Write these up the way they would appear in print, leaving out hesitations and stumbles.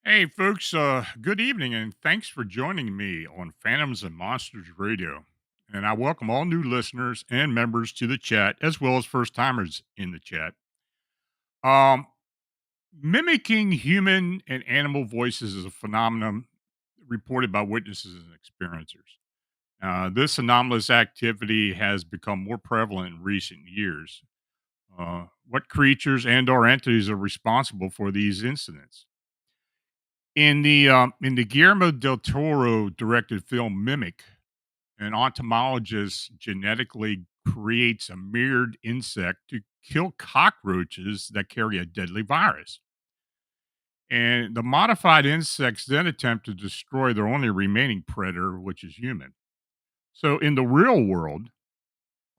Hey, folks, good evening, and thanks for joining me on Phantoms and Monsters Radio. And I welcome all new listeners and members to the chat, as well as first timers in the chat. Um, Mimicking human and animal voices is a phenomenon reported by witnesses and experiencers. This anomalous activity has become more prevalent in recent years. What creatures and/or entities are responsible for these incidents? In the Guillermo del Toro-directed film Mimic, an entomologist genetically creates a mirrored insect to kill cockroaches that carry a deadly virus. And the modified insects then attempt to destroy their only remaining predator, which is human. So, in the real world,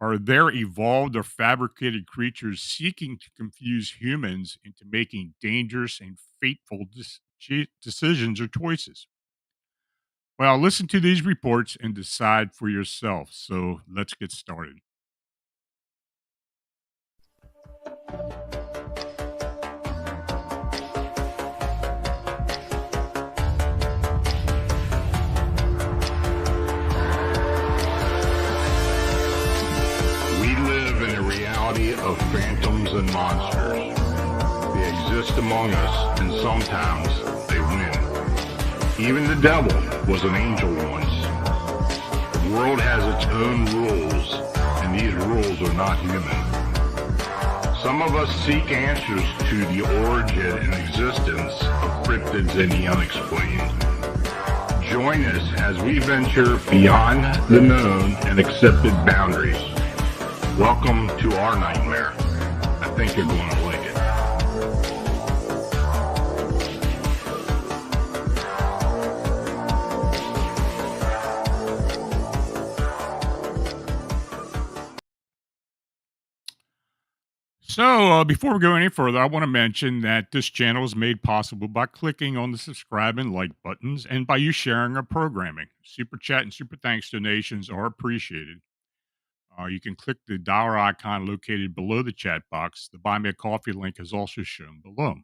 are there evolved or fabricated creatures seeking to confuse humans into making dangerous and fateful decisions or choices? Well, listen to these reports and decide for yourself. So let's get started. We live in a reality of phantoms and monsters. They exist among us, and sometimes they win. Even the devil was an angel once. The world has its own rules, and these rules are not human. Some of us seek answers to the origin and existence of cryptids and the unexplained. Join us as we venture beyond the known and accepted boundaries. Welcome to our nightmare. I think you're going to like it. So, before we go any further, I want to mention that this channel is made possible by clicking on the subscribe and like buttons and by you sharing our programming. Super chat and super thanks donations are appreciated. You can click the dollar icon located below the chat box. The Buy Me a Coffee link is also shown below.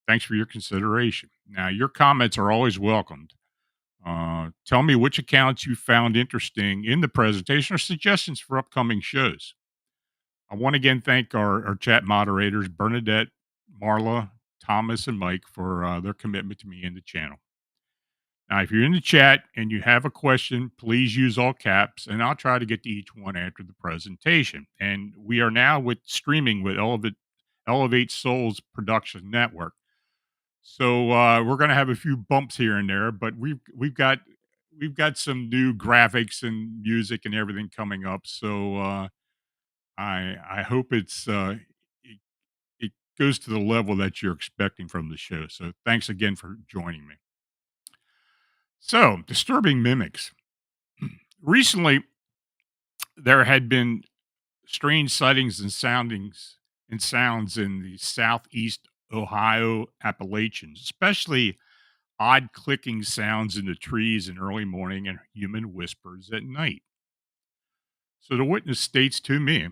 Thanks for your consideration. Now, your comments are always welcomed. Tell me which accounts you found interesting in the presentation or suggestions for upcoming shows. I want to again thank our chat moderators, Bernadette, Marla, Thomas, and Mike for their commitment to me and the channel. Now, if you're in the chat and you have a question, please use all caps, and I'll try to get to each one after the presentation. And we are now with streaming with Elevate Souls Production Network. So we're going to have a few bumps here and there, but we've got some new graphics and music and everything coming up. So I hope it, it goes to the level that you're expecting from the show. So thanks again for joining me. So disturbing mimics. Recently, there had been strange sightings and sounds in the southeast Ohio Appalachians, especially odd clicking sounds in the trees in early morning and human whispers at night. So the witness states to me,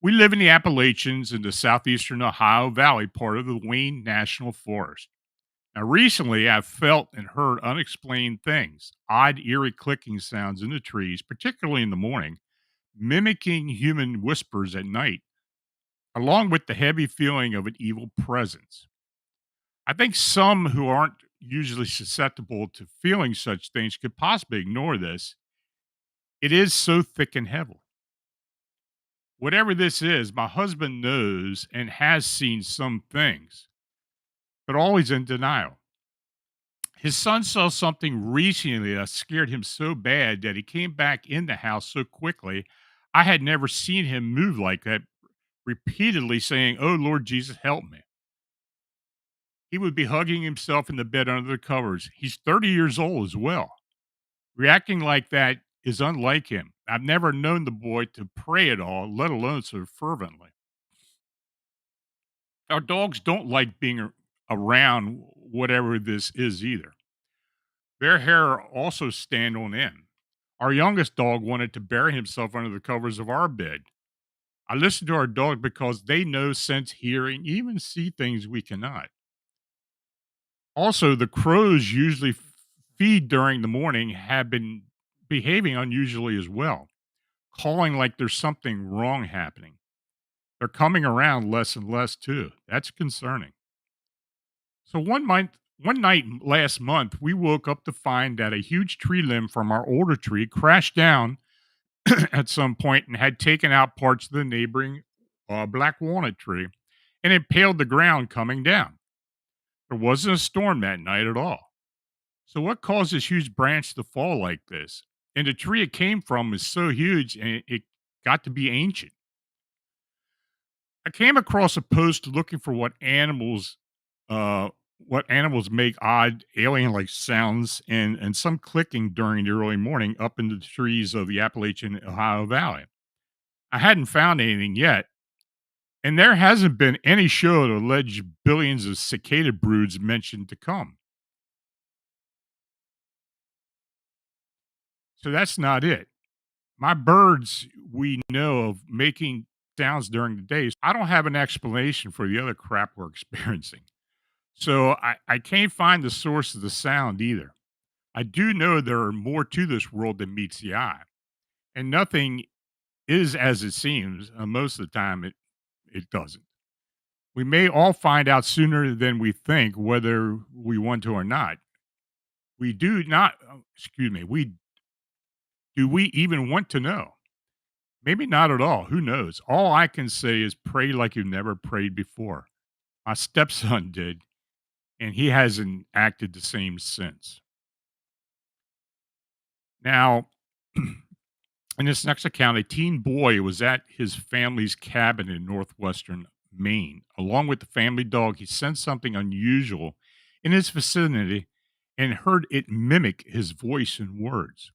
we live in the Appalachians in the southeastern Ohio Valley, part of the Wayne National Forest. Now, recently, I've felt and heard unexplained things, odd, eerie clicking sounds in the trees, particularly in the morning, mimicking human whispers at night. along with the heavy feeling of an evil presence. I think some who aren't usually susceptible to feeling such things could possibly ignore this. It is so thick and heavy. Whatever this is, my husband knows and has seen some things, but always in denial. His son saw something recently that scared him so bad that he came back in the house so quickly. I had never seen him move like that, repeatedly saying, "Oh Lord Jesus, help me." He would be hugging himself in the bed under the covers. He's 30 years old as well. Reacting like that is unlike him. I've never known the boy to pray at all, let alone so fervently. Our dogs don't like being around whatever this is either. Their hair also stand on end. Our youngest dog wanted to bury himself under the covers of our bed. I listen to our dog because they know, sense, hear, and even see things we cannot. Also, the crows usually feed during the morning have been behaving unusually as well, calling like there's something wrong happening. They're coming around less and less too. That's concerning. So one night last month, we woke up to find that a huge tree limb from our older tree crashed down at some point and had taken out parts of the neighboring black walnut tree and impaled the ground coming down. There wasn't a storm that night at all. So, what caused this huge branch to fall like this? And the tree it came from is so huge and it got to be ancient. I came across a post looking for uh, what animals make odd alien-like sounds, and some clicking during the early morning up in the trees of the Appalachian Ohio Valley. I hadn't found anything yet, and there hasn't been any show to allege billions of cicada broods mentioned to come. So that's not it. My birds we know of making sounds during the day. I don't have an explanation for the other crap we're experiencing. So I can't find the source of the sound either. I do know there are more to this world than meets the eye, and nothing is as it seems. Most of the time, it doesn't. We may all find out sooner than we think, whether we want to or not. We do not. Excuse me. We do we even want to know? Maybe not at all. Who knows? All I can say is pray like you've never prayed before. My stepson did, and he hasn't acted the same since. Now, in this next account, a teen boy was at his family's cabin in northwestern Maine. Along with the family dog, he sensed something unusual in his vicinity and heard it mimic his voice and words.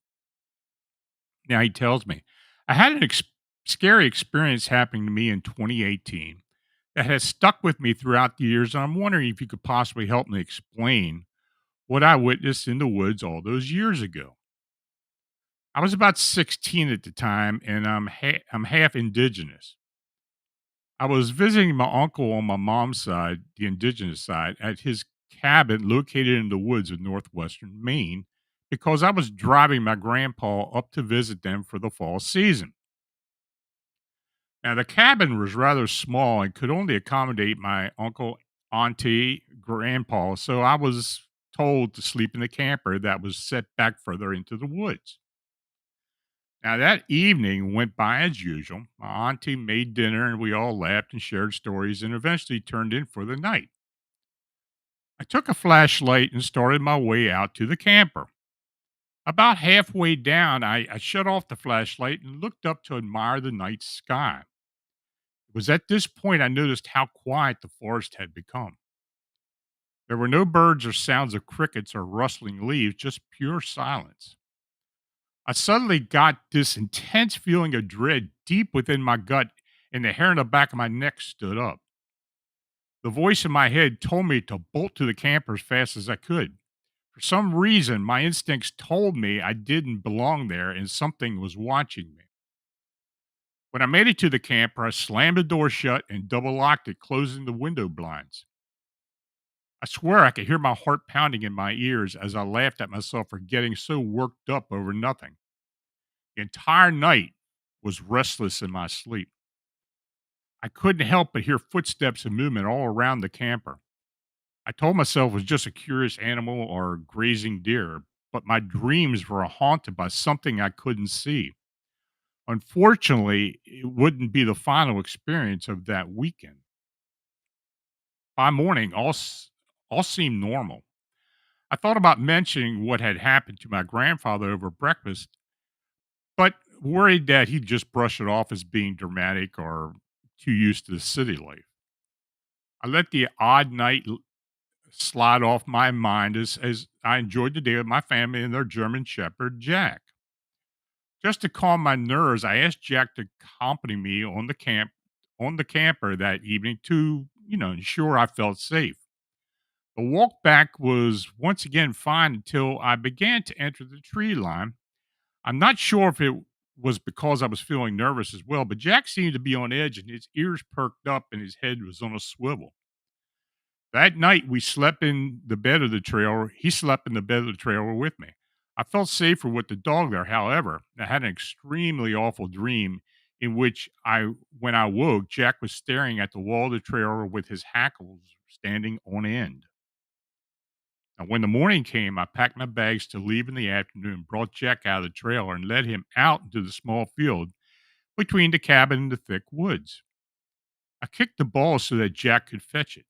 Now, he tells me, I had an scary experience happening to me in 2018 that has stuck with me throughout the years, and I'm wondering if you could possibly help me explain what I witnessed in the woods all those years ago. I was about 16 at the time, and I'm half indigenous. I was visiting my uncle on my mom's side, the indigenous side, at his cabin located in the woods of northwestern Maine because I was driving my grandpa up to visit them for the fall season. Now, the cabin was rather small and could only accommodate my uncle, auntie, grandpa, so I was told to sleep in the camper that was set back further into the woods. Now, that evening went by as usual. My auntie made dinner and we all laughed and shared stories and eventually turned in for the night. I took a flashlight and started my way out to the camper. About halfway down, I shut off the flashlight and looked up to admire the night sky. It was at this point I noticed how quiet the forest had become. There were no birds or sounds of crickets or rustling leaves, just pure silence. I suddenly got this intense feeling of dread deep within my gut, and the hair on the back of my neck stood up. The voice in my head told me to bolt to the camper as fast as I could. For some reason, my instincts told me I didn't belong there and something was watching me. When I made it to the camper, I slammed the door shut and double locked it, closing the window blinds. I swear I could hear my heart pounding in my ears as I laughed at myself for getting so worked up over nothing. The entire night was restless in my sleep. I couldn't help but hear footsteps and movement all around the camper. I told myself it was just a curious animal or grazing deer, but my dreams were haunted by something I couldn't see. Unfortunately, it wouldn't be the final experience of that weekend. By morning, all seemed normal. I thought about mentioning what had happened to my grandfather over breakfast, but worried that he'd just brush it off as being dramatic or too used to the city life. I let the odd night slide off my mind as I enjoyed the day with my family and their German Shepherd, Jack. Just to calm my nerves, I asked Jack to accompany me on the camper that evening to, ensure I felt safe. The walk back was once again fine until I began to enter the tree line. I'm not sure if it was because I was feeling nervous as well, but Jack seemed to be on edge and his ears perked up and his head was on a swivel. That night, we slept in the bed of the trailer. He slept in the bed of the trailer with me. I felt safer with the dog there. However, I had an extremely awful dream in which when I woke, Jack was staring at the wall of the trailer with his hackles standing on end. Now, when the morning came, I packed my bags to leave in the afternoon, brought Jack out of the trailer, and led him out into the small field between the cabin and the thick woods. I kicked the ball so that Jack could fetch it.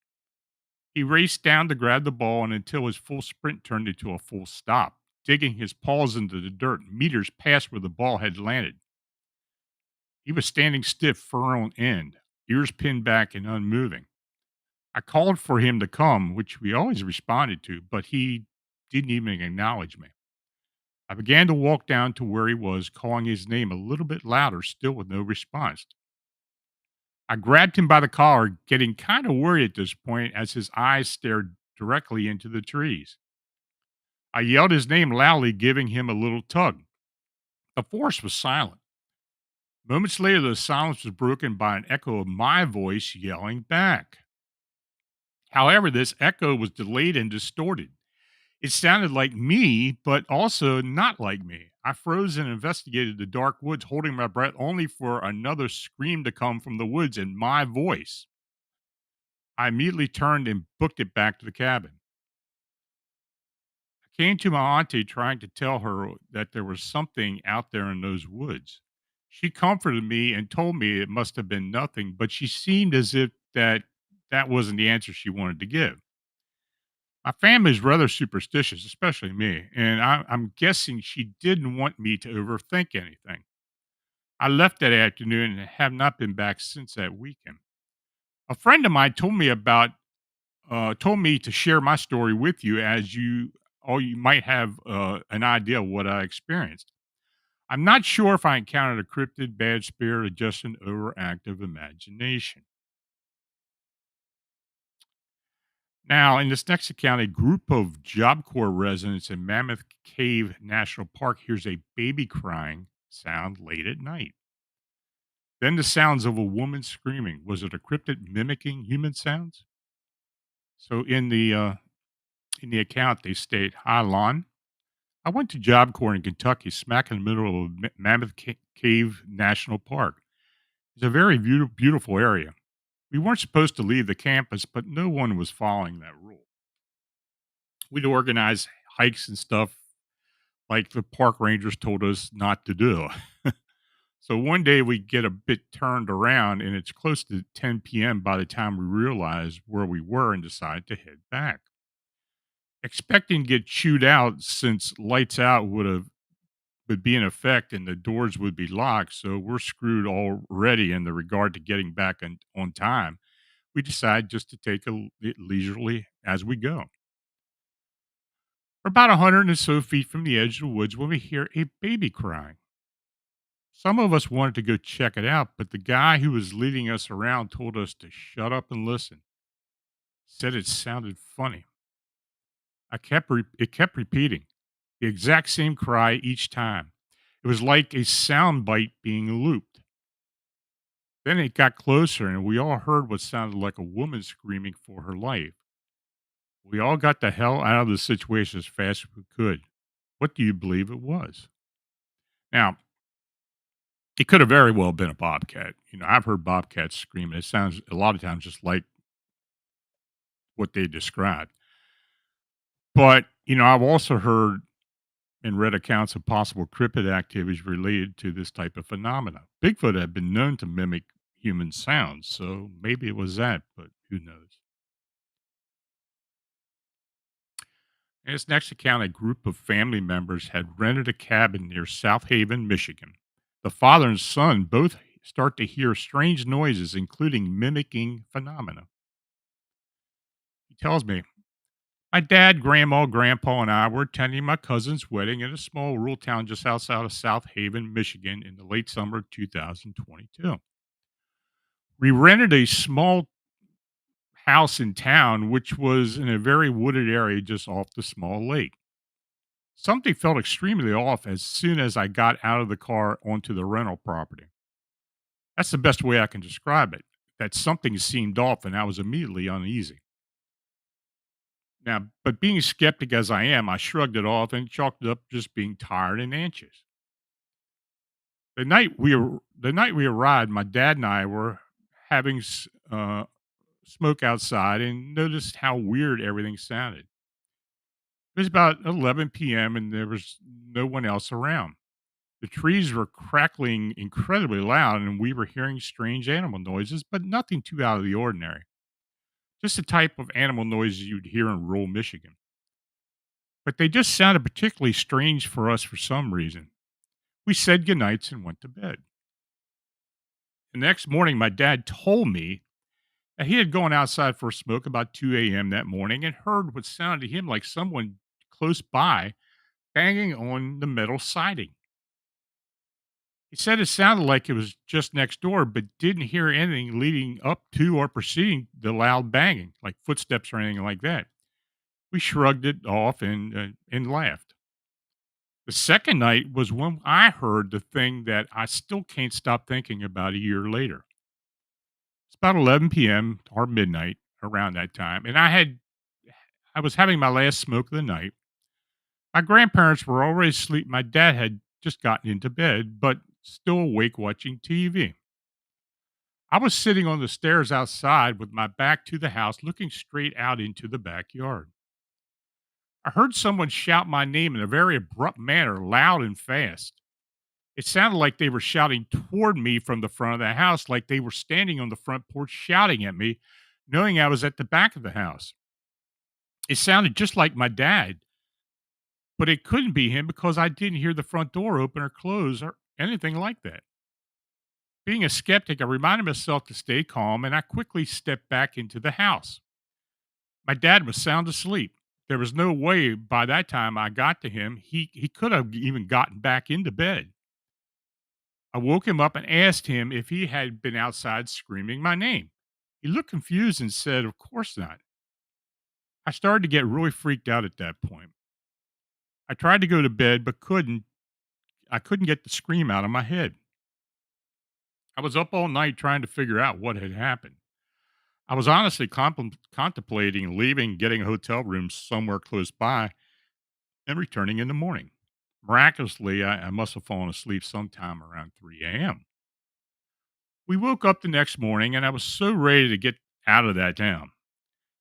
He raced down to grab the ball and until his full sprint turned into a full stop, digging his paws into the dirt meters past where the ball had landed. He was standing stiff, fur on end, ears pinned back and unmoving. I called for him to come, which we always responded to, but he didn't even acknowledge me. I began to walk down to where he was, calling his name a little bit louder, still with no response. I grabbed him by the collar, getting kind of worried at this point as his eyes stared directly into the trees. I yelled his name loudly, giving him a little tug. The forest was silent. Moments later, the silence was broken by an echo of my voice yelling back. However, this echo was delayed and distorted. It sounded like me, but also not like me. I froze and investigated the dark woods, holding my breath only for another scream to come from the woods in my voice. I immediately turned and booked it back to the cabin. I came to my auntie trying to tell her that there was something out there in those woods. She comforted me and told me it must have been nothing, but she seemed as if that wasn't the answer she wanted to give. My family is rather superstitious, especially me, and I'm guessing she didn't want me to overthink anything. I left that afternoon and have not been back since that weekend. A friend of mine told me to share my story with you as you might have an idea of what I experienced. I'm not sure if I encountered a cryptid, bad spirit, or just an overactive imagination. Now, in this next account, a group of Job Corps residents in Mammoth Cave National Park hears a baby crying sound late at night. Then the sounds of a woman screaming. Was it a cryptid mimicking human sounds? So in the account, they state, "Hi, Lon. I went to Job Corps in Kentucky, smack in the middle of Mammoth Cave National Park. It's a very beautiful area. We weren't supposed to leave the campus, but no one was following that rule. We'd organize hikes and stuff like the park rangers told us not to do. So one day we get a bit turned around and it's close to 10 p.m. by the time we realized where we were and decided to head back. Expecting to get chewed out since lights out would be in effect and the doors would be locked, so we're screwed already in the regard to getting back on time. We decide just to take it leisurely as we go. We're about 100 or so feet from the edge of the woods when we hear a baby crying. Some of us wanted to go check it out, but the guy who was leading us around told us to shut up and listen. Said it sounded funny. It kept repeating the exact same cry each time. It was like a sound bite being looped. Then it got closer, and we all heard what sounded like a woman screaming for her life. We all got the hell out of the situation as fast as we could. What do you believe it was? Now, It could have very well been a bobcat. I've heard bobcats scream, and it sounds a lot of times just like what they described. But, I've also heard and read accounts of possible cryptid activities related to this type of phenomena. Bigfoot had been known to mimic human sounds, so maybe it was that, but who knows? In this next account, a group of family members had rented a cabin near South Haven, Michigan. The father and son both start to hear strange noises, including mimicking phenomena. He tells me, my dad, grandma, grandpa, and I were attending my cousin's wedding in a small rural town just outside of South Haven, Michigan in the late summer of 2022. We rented a small house in town, which was in a very wooded area just off the small lake. Something felt extremely off as soon as I got out of the car onto the rental property. That's the best way I can describe it. That something seemed off and I was immediately uneasy. Now, but being a skeptic as I am, I shrugged it off and chalked it up just being tired and anxious. The night we arrived, my dad and I were having smoke outside and noticed how weird everything sounded. It was about 11 p.m. and there was no one else around. The trees were crackling incredibly loud and we were hearing strange animal noises, but nothing too out of the ordinary. Just the type of animal noises you'd hear in rural Michigan. But they just sounded particularly strange for us for some reason. We said goodnights and went to bed. The next morning, my dad told me that he had gone outside for a smoke about 2 a.m. that morning and heard what sounded to him like someone close by banging on the metal siding. He said it sounded like it was just next door, but didn't hear anything leading up to or preceding the loud banging, like footsteps or anything like that. We shrugged it off and laughed. The second night was when I heard the thing that I still can't stop thinking about a year later. It's about 11 p.m. or midnight around that time, and I was having my last smoke of the night. My grandparents were already asleep. My dad had just gotten into bed, but still awake watching TV. I was sitting on the stairs outside with my back to the house, looking straight out into the backyard. I heard someone shout my name in a very abrupt manner, loud and fast. It sounded like they were shouting toward me from the front of the house, like they were standing on the front porch shouting at me, knowing I was at the back of the house. It sounded just like my dad, but it couldn't be him because I didn't hear the front door open or close or anything like that. Being a skeptic, I reminded myself to stay calm and I quickly stepped back into the house. My dad was sound asleep. There was no way by that time I got to him, he could have even gotten back into bed. I woke him up and asked him if he had been outside screaming my name. He looked confused and said, of course not. I started to get really freaked out at that point. I tried to go to bed, but I couldn't get the scream out of my head. I was up all night trying to figure out what had happened. I was honestly contemplating leaving, getting a hotel room somewhere close by, and returning in the morning. Miraculously, I must have fallen asleep sometime around 3 a.m. We woke up the next morning, and I was so ready to get out of that town.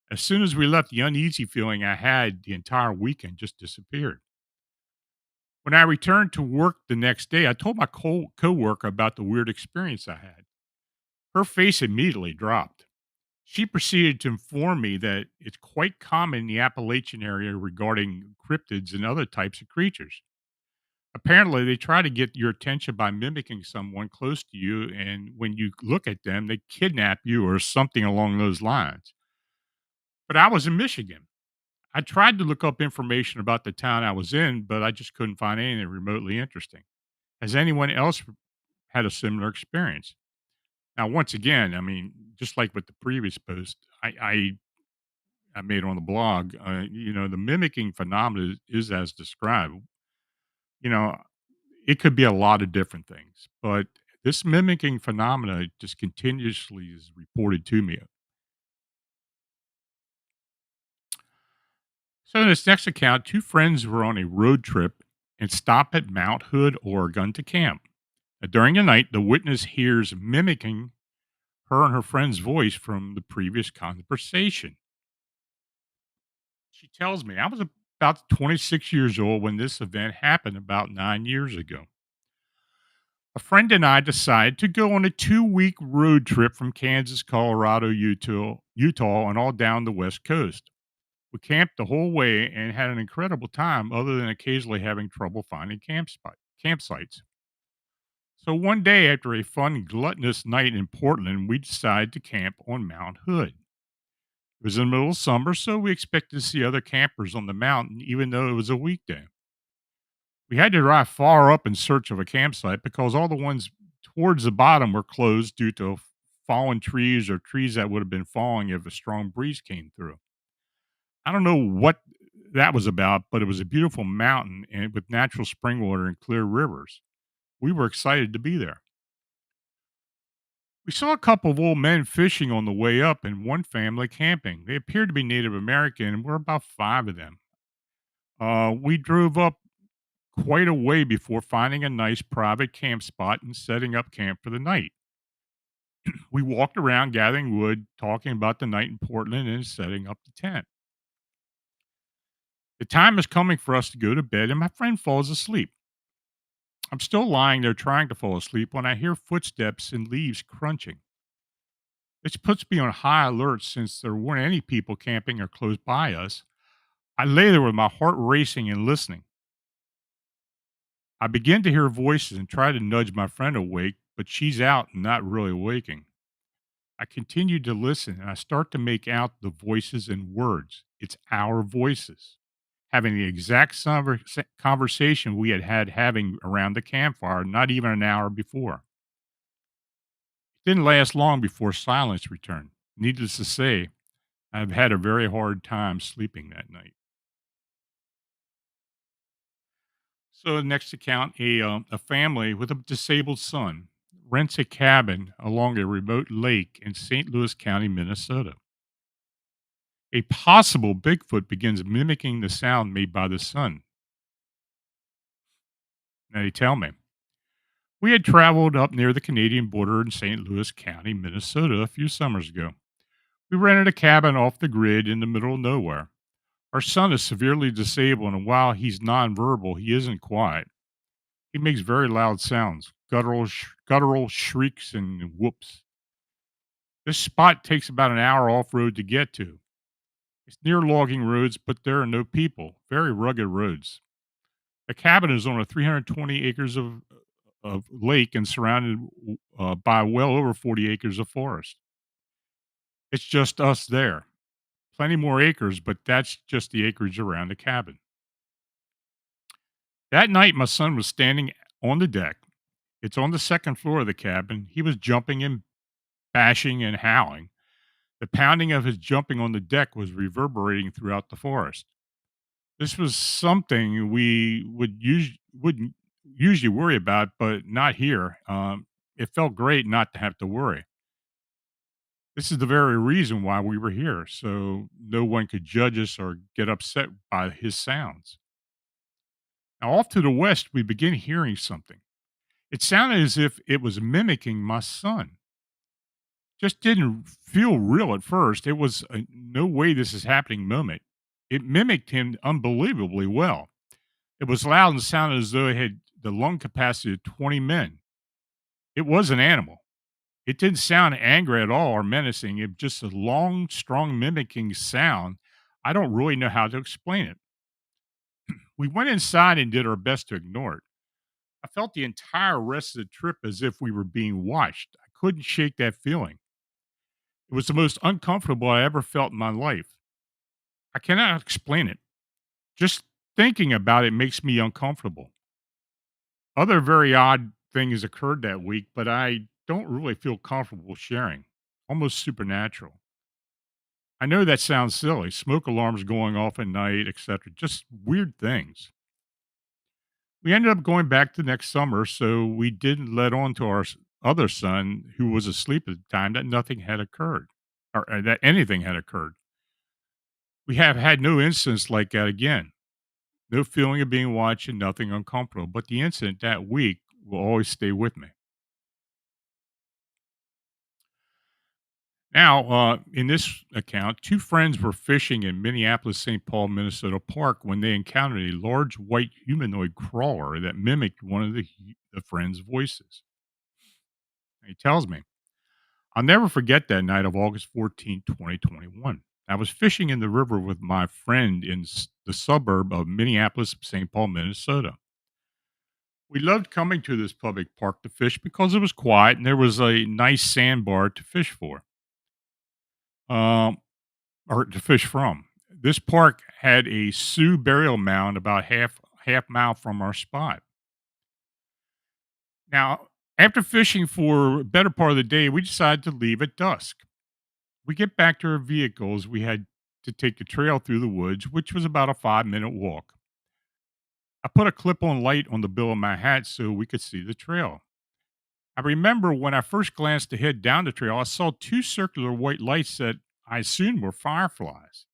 As soon as we left, the uneasy feeling I had the entire weekend just disappeared. When I returned to work the next day, I told my coworker about the weird experience I had. Her face immediately dropped. She proceeded to inform me that it's quite common in the Appalachian area regarding cryptids and other types of creatures. Apparently, they try to get your attention by mimicking someone close to you, and when you look at them, they kidnap you or something along those lines. But I was in Michigan. I tried to look up information about the town I was in, but I just couldn't find anything remotely interesting. Has anyone else had a similar experience? Now, once again, I mean, just like with the previous post, I made on the blog, the mimicking phenomena is as described. You know, it could be a lot of different things, but this mimicking phenomena just continuously is reported to me. So in this next account, two friends were on a road trip and stopped at Mount Hood, Oregon to camp. During the night, the witness hears mimicking her and her friend's voice from the previous conversation. She tells me I was about 26 years old when this event happened about 9 years ago. A friend and I decided to go on a 2 week road trip from Kansas, Colorado, Utah, and all down the West Coast. We camped the whole way and had an incredible time, other than occasionally having trouble finding campsites. So one day, after a fun, gluttonous night in Portland, we decided to camp on Mount Hood. It was in the middle of summer, so we expected to see other campers on the mountain, even though it was a weekday. We had to drive far up in search of a campsite because all the ones towards the bottom were closed due to fallen trees or trees that would have been falling if a strong breeze came through. I don't know what that was about, but it was a beautiful mountain and with natural spring water and clear rivers. We were excited to be there. We saw a couple of old men fishing on the way up and one family camping. They appeared to be Native American and were about five of them. We drove up quite a way before finding a nice private camp spot and setting up camp for the night. We walked around gathering wood, talking about the night in Portland and setting up the tent. The time is coming for us to go to bed, and my friend falls asleep. I'm still lying there trying to fall asleep when I hear footsteps and leaves crunching. This puts me on high alert since there weren't any people camping or close by us. I lay there with my heart racing and listening. I begin to hear voices and try to nudge my friend awake, but she's out and not really waking. I continue to listen and I start to make out the voices and words. It's our voices, having the exact conversation we had having around the campfire not even an hour before. It didn't last long before silence returned. Needless to say, I've had a very hard time sleeping that night. So, the next account, a family with a disabled son rents a cabin along a remote lake in St. Louis County, Minnesota. A possible Bigfoot begins mimicking the sound made by the son. Now, they tell me. We had traveled up near the Canadian border in St. Louis County, Minnesota, a few summers ago. We rented a cabin off the grid in the middle of nowhere. Our son is severely disabled, and while he's nonverbal, he isn't quiet. He makes very loud sounds, guttural shrieks, and whoops. This spot takes about an hour off road to get to. It's near logging roads, but there are no people, very rugged roads. The cabin is on a 320 acres of lake and surrounded by well over 40 acres of forest. It's just us there. Plenty more acres, but that's just the acreage around the cabin. That night, my son was standing on the deck. It's on the second floor of the cabin. He was jumping and bashing and howling. The pounding of his jumping on the deck was reverberating throughout the forest. This was something we wouldn't usually worry about, but not here. It felt great not to have to worry. This is the very reason why we were here, so no one could judge us or get upset by his sounds. Now, off to the west, we begin hearing something. It sounded as if it was mimicking my son. Just didn't feel real at first. It was a no way this is happening moment. It mimicked him unbelievably well. It was loud and sounded as though it had the lung capacity of 20 men. It was an animal. It didn't sound angry at all or menacing. It just a long, strong mimicking sound. I don't really know how to explain it. We went inside and did our best to ignore it. I felt the entire rest of the trip as if we were being watched. I couldn't shake that feeling. It was the most uncomfortable I ever felt in my life. I cannot explain it. Just thinking about it makes me uncomfortable. Other very odd things occurred that week, but I don't really feel comfortable sharing. Almost supernatural. I know that sounds silly. Smoke alarms going off at night, etc. Just weird things. We ended up going back the next summer, so we didn't let on to our other son, who was asleep at the time, that nothing had occurred or that anything had occurred. We have had no incidents like that again. No feeling of being watched and nothing uncomfortable. But the incident that week will always stay with me. Now, in this account, two friends were fishing in Minneapolis St. Paul, Minnesota park when they encountered a large white humanoid crawler that mimicked one of the friends' voices. He tells me, I'll never forget that night of August 14th, 2021. I was fishing in the river with my friend in the suburb of Minneapolis, St. Paul, Minnesota. We loved coming to this public park to fish because it was quiet and there was a nice sandbar to fish for, um, or to fish from. This park had a Sioux burial mound about half mile from our spot. Now, after fishing for a better part of the day, we decided to leave at dusk. We get back to our vehicles. We had to take the trail through the woods, which was about a 5-minute walk. I put a clip on light on the bill of my hat so we could see the trail. I remember when I first glanced ahead down the trail, I saw two circular white lights that I assumed were fireflies.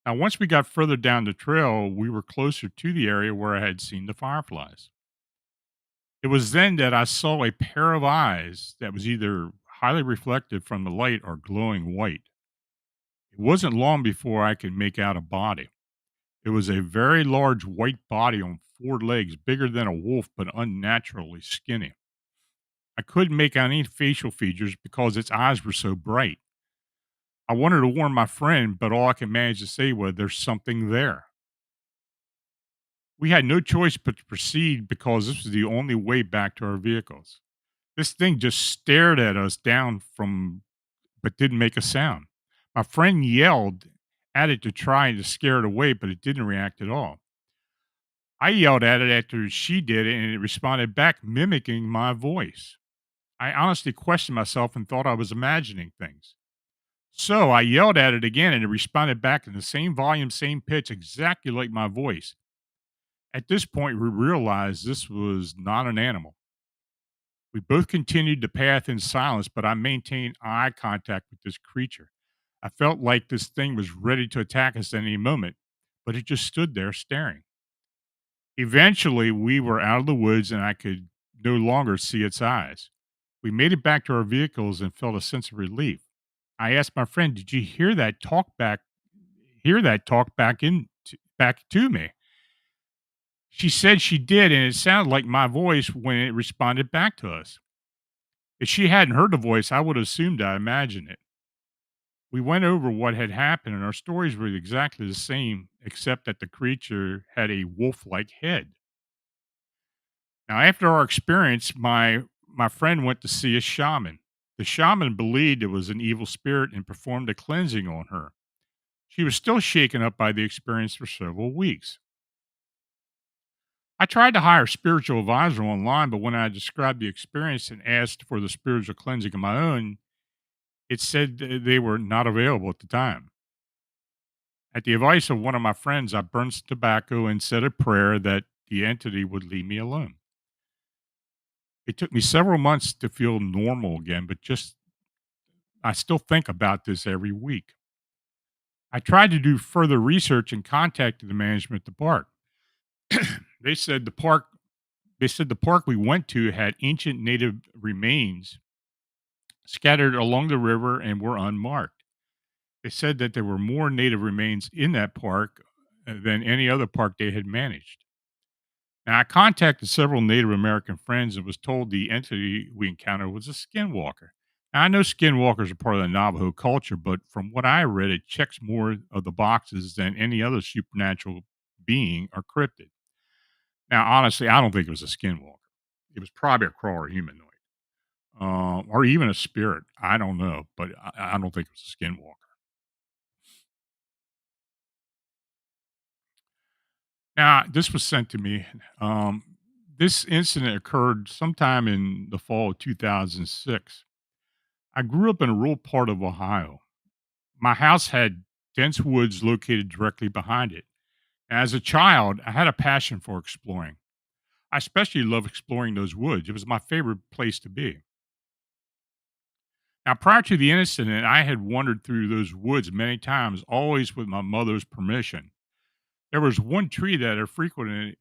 Now, once we got further down the trail, we were closer to the area where I had seen the fireflies. It was then that I saw a pair of eyes that was either highly reflective from the light or glowing white. It wasn't long before I could make out a body. It was a very large white body on four legs, bigger than a wolf, but unnaturally skinny. I couldn't make out any facial features because its eyes were so bright. I wanted to warn my friend, but all I could manage to say was, there's something there. We had no choice but to proceed because this was the only way back to our vehicles. This thing just stared at us down from, but didn't make a sound. My friend yelled at it to try to scare it away, but it didn't react at all. I yelled at it after she did it, and it responded back, mimicking my voice. I honestly questioned myself and thought I was imagining things. So I yelled at it again, and it responded back in the same volume, same pitch, exactly like my voice. At this point, we realized this was not an animal. We both continued the path in silence, but I maintained eye contact with this creature. I felt like this thing was ready to attack us at any moment, but it just stood there staring. Eventually, we were out of the woods and I could no longer see its eyes. We made it back to our vehicles and felt a sense of relief. I asked my friend, "Did you hear that talk back? Hear that talk back to me?" She said she did, and it sounded like my voice when it responded back to us. If she hadn't heard the voice, I would have assumed I imagined it. We went over what had happened, and our stories were exactly the same, except that the creature had a wolf like head. Now, after our experience, my friend went to see a shaman. The shaman believed it was an evil spirit and performed a cleansing on her. She was still shaken up by the experience for several weeks. I tried to hire a spiritual advisor online, but when I described the experience and asked for the spiritual cleansing of my own, it said they were not available at the time. At the advice of one of my friends, I burned some tobacco and said a prayer that the entity would leave me alone. It took me several months to feel normal again, but just I still think about this every week. I tried to do further research and contacted the management of the park. They said the park we went to had ancient native remains scattered along the river and were unmarked. They said that there were more native remains in that park than any other park they had managed. Now, I contacted several Native American friends and was told the entity we encountered was a skinwalker. Now, I know skinwalkers are part of the Navajo culture, but from what I read, it checks more of the boxes than any other supernatural being or cryptid. Now, honestly, I don't think it was a skinwalker. It was probably a crawler humanoid, or even a spirit. I don't know, but I don't think it was a skinwalker. Now, this was sent to me. This incident occurred sometime in the fall of 2006. I grew up in a rural part of Ohio. My house had dense woods located directly behind it. As a child, I had a passion for exploring. I especially love exploring those woods. It was my favorite place to be. Now, prior to the incident, I had wandered through those woods many times, always with my mother's permission. There was one tree that I frequently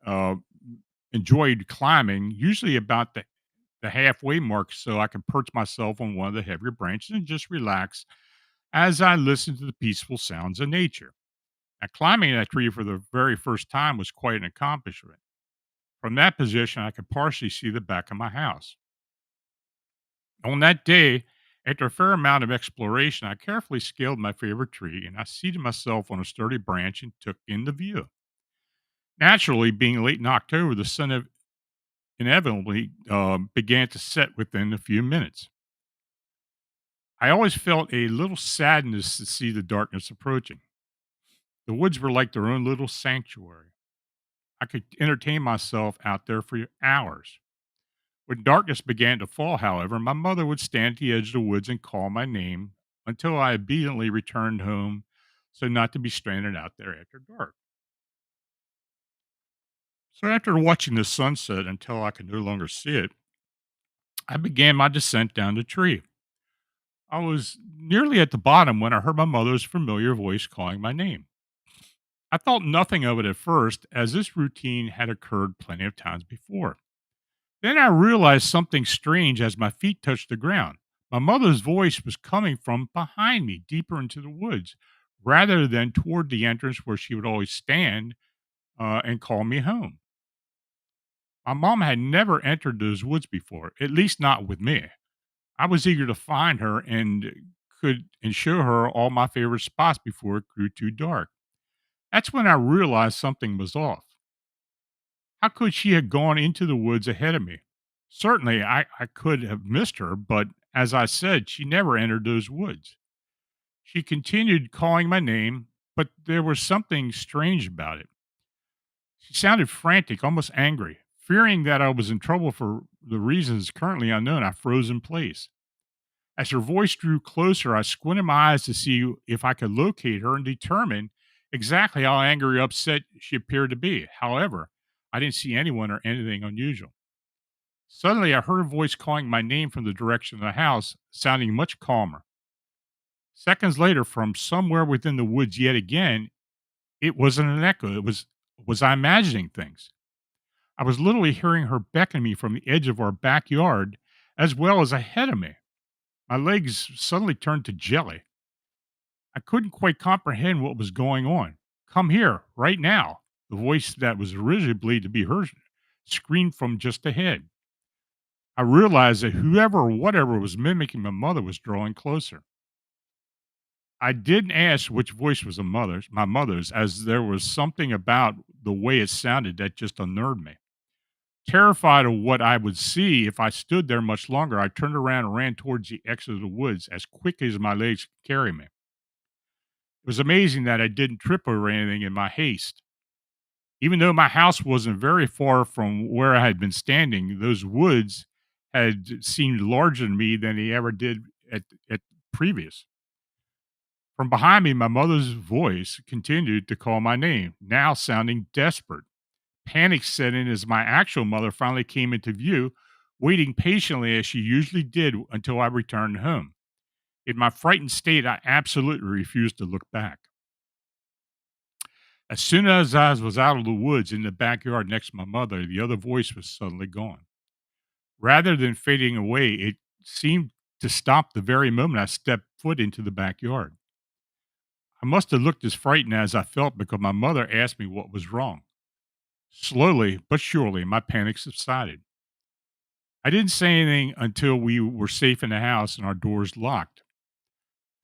uh, enjoyed climbing, usually about the halfway mark, so I could perch myself on one of the heavier branches and just relax as I listened to the peaceful sounds of nature. Now, climbing that tree for the very first time was quite an accomplishment. From that position, I could partially see the back of my house. On that day, after a fair amount of exploration, I carefully scaled my favorite tree and I seated myself on a sturdy branch and took in the view. Naturally, being late in October, the sun inevitably began to set within a few minutes. I always felt a little sadness to see the darkness approaching. The woods were like their own little sanctuary. I could entertain myself out there for hours. When darkness began to fall, however, my mother would stand at the edge of the woods and call my name until I obediently returned home so not to be stranded out there after dark. So after watching the sunset until I could no longer see it, I began my descent down the tree. I was nearly at the bottom when I heard my mother's familiar voice calling my name. I thought nothing of it at first, as this routine had occurred plenty of times before. Then I realized something strange as my feet touched the ground. My mother's voice was coming from behind me, deeper into the woods, rather than toward the entrance where she would always stand and call me home. My mom had never entered those woods before, at least not with me. I was eager to find her and show her all my favorite spots before it grew too dark. That's when I realized something was off. How could she have gone into the woods ahead of me? Certainly, I could have missed her, but as I said, she never entered those woods. She continued calling my name, but there was something strange about it. She sounded frantic, almost angry. Fearing that I was in trouble for the reasons currently unknown, I froze in place. As her voice drew closer, I squinted my eyes to see if I could locate her and determine exactly how angry or upset she appeared to be. However, I didn't see anyone or anything unusual. Suddenly, I heard a voice calling my name from the direction of the house, sounding much calmer. Seconds later, from somewhere within the woods, yet again, it wasn't an echo. Was I imagining things? I was literally hearing her beckon me from the edge of our backyard, as well as ahead of me. My legs suddenly turned to jelly. I couldn't quite comprehend what was going on. Come here, right now. The voice that was originally believed to be hers screamed from just ahead. I realized that whoever or whatever was mimicking my mother was drawing closer. I didn't ask which voice was my mother's, as there was something about the way it sounded that just unnerved me. Terrified of what I would see if I stood there much longer, I turned around and ran towards the exit of the woods as quickly as my legs could carry me. It was amazing that I didn't trip over anything in my haste. Even though my house wasn't very far from where I had been standing, those woods had seemed larger to me than they ever did at previous. From behind me, my mother's voice continued to call my name, now sounding desperate. Panic set in as my actual mother finally came into view, waiting patiently as she usually did until I returned home. In my frightened state, I absolutely refused to look back. As soon as I was out of the woods in the backyard next to my mother, the other voice was suddenly gone. Rather than fading away, it seemed to stop the very moment I stepped foot into the backyard. I must have looked as frightened as I felt because my mother asked me what was wrong. Slowly but surely, my panic subsided. I didn't say anything until we were safe in the house and our doors locked.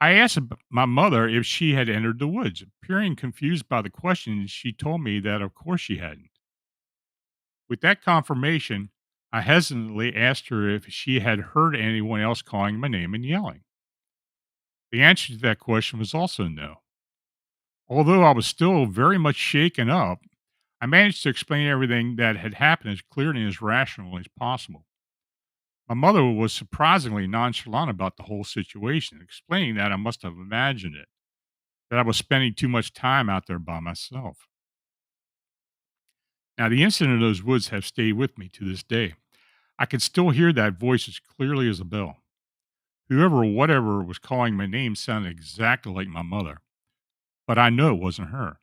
I asked my mother if she had entered the woods. Appearing confused by the question, she told me that of course she hadn't. With that confirmation, I hesitantly asked her if she had heard anyone else calling my name and yelling. The answer to that question was also no. Although I was still very much shaken up, I managed to explain everything that had happened as clearly and as rationally as possible. My mother was surprisingly nonchalant about the whole situation, explaining that I must have imagined it, that I was spending too much time out there by myself. Now, the incident of those woods have stayed with me to this day. I can still hear that voice as clearly as a bell. Whoever or whatever was calling my name sounded exactly like my mother, but I know it wasn't her.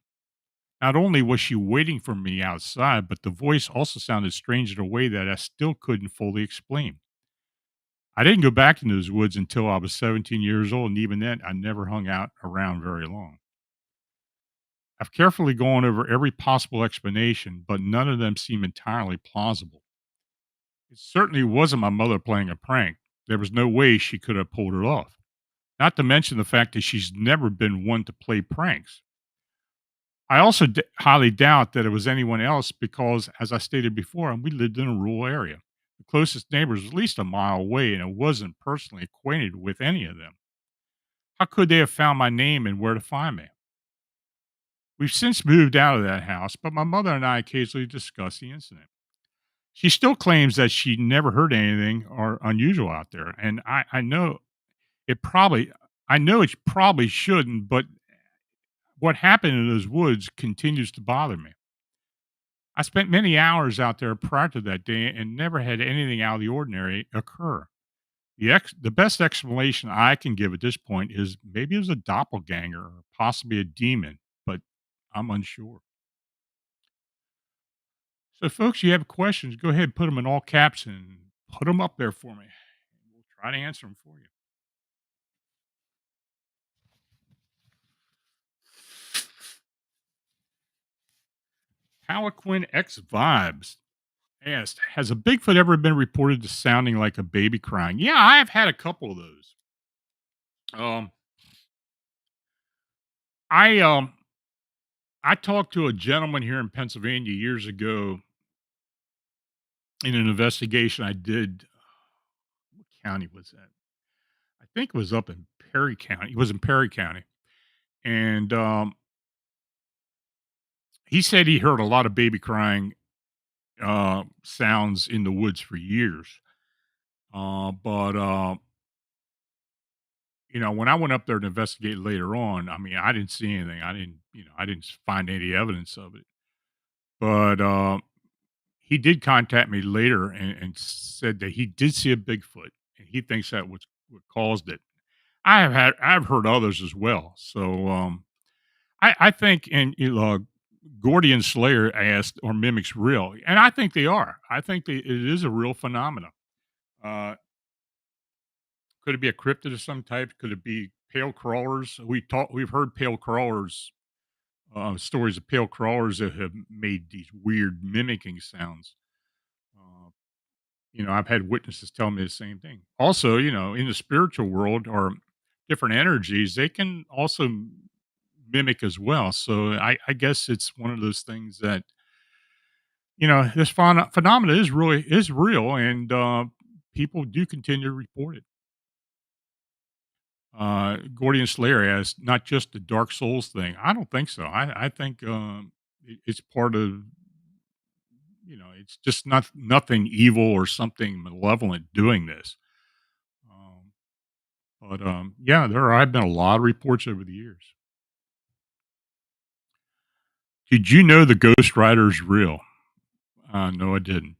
Not only was she waiting for me outside, but the voice also sounded strange in a way that I still couldn't fully explain. I didn't go back in those woods until I was 17 years old, and even then, I never hung out around very long. I've carefully gone over every possible explanation, but none of them seem entirely plausible. It certainly wasn't my mother playing a prank. There was no way she could have pulled it off. Not to mention the fact that she's never been one to play pranks. I also highly doubt that it was anyone else because, as I stated before, we lived in a rural area. The closest neighbor was at least a mile away, and I wasn't personally acquainted with any of them. How could they have found my name and where to find me? We've since moved out of that house, but my mother and I occasionally discuss the incident. She still claims that she never heard anything or unusual out there, and I know it probably I know it probably shouldn't, but what happened in those woods continues to bother me. I spent many hours out there prior to that day and never had anything out of the ordinary occur. The best explanation I can give at this point is maybe it was a doppelganger or possibly a demon, but I'm unsure. So, folks, you have questions, go ahead and put them in all caps and put them up there for me. We'll try to answer them for you. Palaquin X Vibes asked, has a Bigfoot ever been reported to sounding like a baby crying? Yeah, I have had a couple of those. Um, I um, I talked to a gentleman here in Pennsylvania years ago in an investigation I did. What county was that? I think it was up in Perry County. It was in Perry County, and he said he heard a lot of baby crying sounds in the woods for years. But when I went up there to investigate later on, I mean, I didn't see anything. I didn't find any evidence of it. But he did contact me later and said that he did see a Bigfoot, and he thinks that was what caused it. I've heard others as well. So I think, and Gordian Slayer asked, "Are mimics real?" And I think they are. I think it is a real phenomenon. Uh, could it be a cryptid of some type? Could it be pale crawlers? We've heard pale crawlers, stories of pale crawlers that have made these weird mimicking sounds. Uh, I've had witnesses tell me the same thing. Also, in the spiritual world or different energies, they can also mimic as well. So I guess it's one of those things that this phenomena is real, and people do continue to report it. Gordian Slayer as not just the Dark Souls thing. I don't think so. I think it's part of it's just not nothing evil or something malevolent doing this. Um, but yeah, have been a lot of reports over the years. Did you know the Ghost Rider is real? No, I didn't.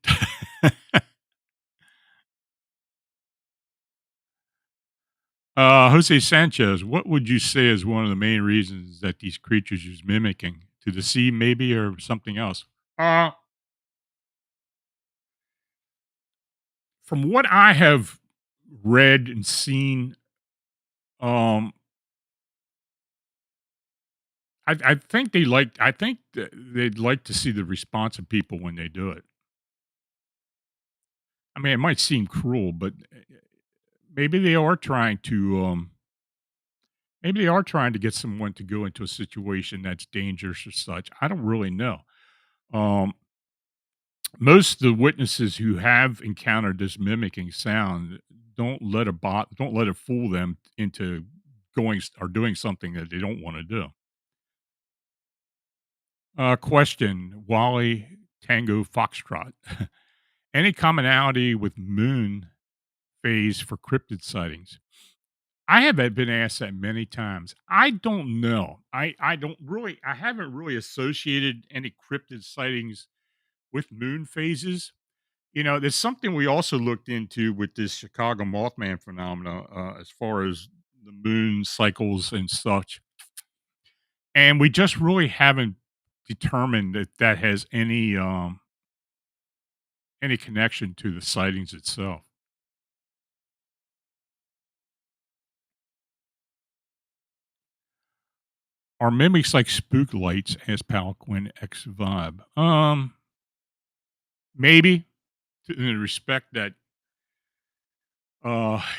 Jose Sanchez, what would you say is one of the main reasons that these creatures use mimicking? To deceive, maybe, or something else? Uh, from what I have read and seen, um, I think they like. I think they'd like to see the response of people when they do it. I mean, it might seem cruel, but maybe they are trying to. Maybe they are trying to get someone to go into a situation that's dangerous or such. I don't really know. Um, Most of the witnesses who have encountered this mimicking sound don't let it fool them into going or doing something that they don't want to do. Question: Wally Tango Foxtrot. Any commonality with moon phase for cryptid sightings? I have been asked that many times. I don't know. I haven't really associated any cryptid sightings with moon phases. There's something we also looked into with this Chicago Mothman phenomena, as far as the moon cycles and such. And we just really haven't determine that that has any connection to the sightings itself. Are mimics like spook lights? Asked Palquin X Vibe. Maybe in the respect that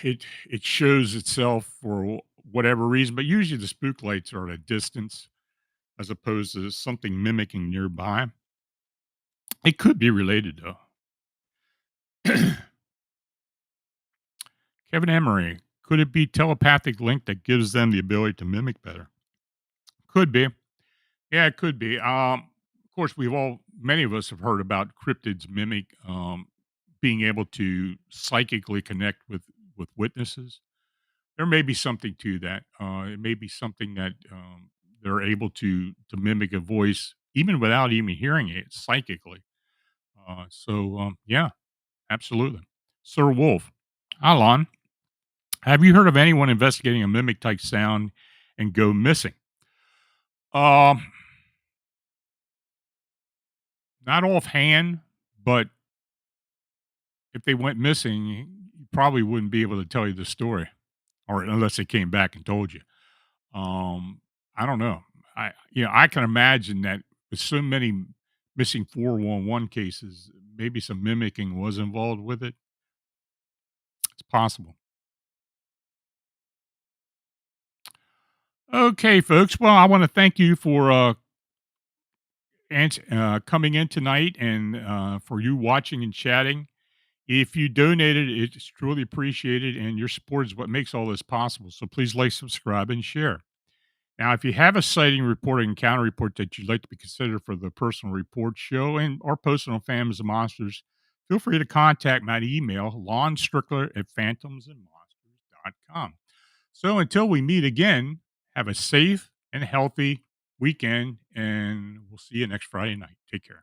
it shows itself for whatever reason, but usually the spook lights are at a distance as opposed to something mimicking nearby. It could be related though. Kevin Emery, could it be telepathic link that gives them the ability to mimic better? Could be. Yeah, it could be. Of course, many of us have heard about cryptids mimic being able to psychically connect with witnesses. There may be something to that. It may be something that they're able to mimic a voice even without even hearing it psychically. Yeah, absolutely. Sir Wolf, Alon, have you heard of anyone investigating a mimic type sound and go missing? Um, Not offhand, but if they went missing, you probably wouldn't be able to tell you the story, or unless they came back and told you. Um, I don't know. I can imagine that with so many missing 411 cases, maybe some mimicking was involved with it. It's possible. Okay, folks. Well, I want to thank you for coming in tonight and for you watching and chatting. If you donated, it's truly appreciated, and your support is what makes all this possible. So please like, subscribe, and share. Now, if you have a sighting report or encounter report that you'd like to be considered for the personal report show and or posted on Phantoms and Monsters, feel free to contact my email, Lon Strickler at phantomsandmonsters.com. So until we meet again, have a safe and healthy weekend, and we'll see you next Friday night. Take care.